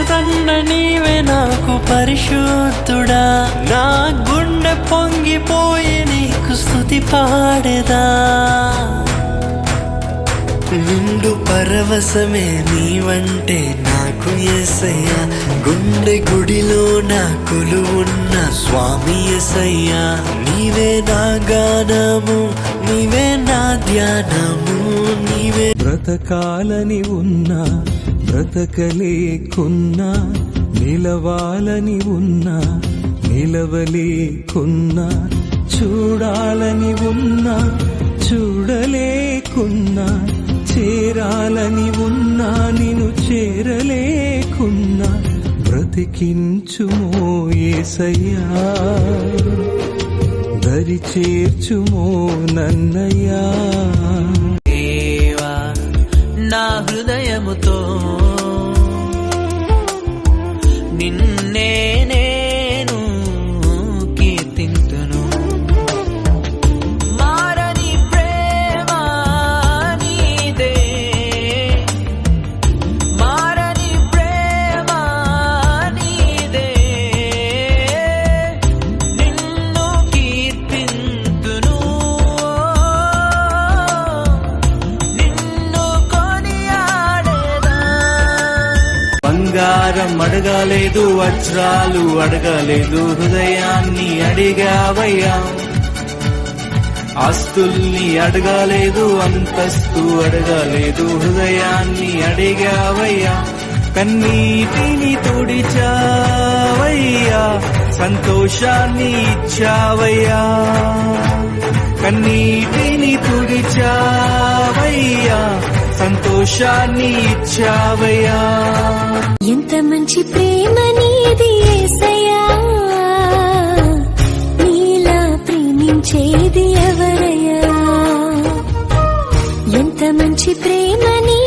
ఏసన్న నీవే నాకు పరిశుద్ధుడా, నా గుండె పొంగిపోయి నీకు స్తుతి పాడేదా. నిండు పరవశమే నీవంటే నాకు యేసయ్యా, గుండె గుడిలో నా కొలువున్న స్వామి యేసయ్యా. నీవే నా గానము, నీవే నా ధ్యానము, నీవే. బ్రతకాలని ఉన్నా బ్రతకలేకున్నా, నిలవాలని ఉన్నా నిలవలేకున్నా, చూడాలని ఉన్నా చూడలేకున్నా, చేరాలని ఉన్నా నిన్ను చేరలేకున్నా, బ్రతికించుమో యేసయ్యా, దరి చేర్చుమో నన్నయ్యా. దేవా నా హృదయముతో నిన్నే నేను కీర్తింతును. మారని ప్రేమ నీదే, మారని ప్రేమ నీదే, నిన్ను కీర్తింతును, నిన్ను కొనియాడేదా. బంగారం అడగలేదు, వజ్రాలు అడగలేదు, హృదయాన్ని అడిగావయ్యా. ఆస్తుల్ని అడగలేదు, అంతస్తు అడగలేదు, హృదయాన్ని అడిగావయ్యా. కన్నీటిని తుడిచావయ్యా, సంతోషాన్ని ఇచ్చావయ్యా. కన్నీటిని తుడిచావయ్యా, సంతోషాన్ని ఇచ్చావయ్యా. ఎంత మంచి ప్రేమ నీది యేసయ్యా, నీలా ప్రేమించేది ఎవరయ్యా. ఎంత మంచి ప్రేమ నీ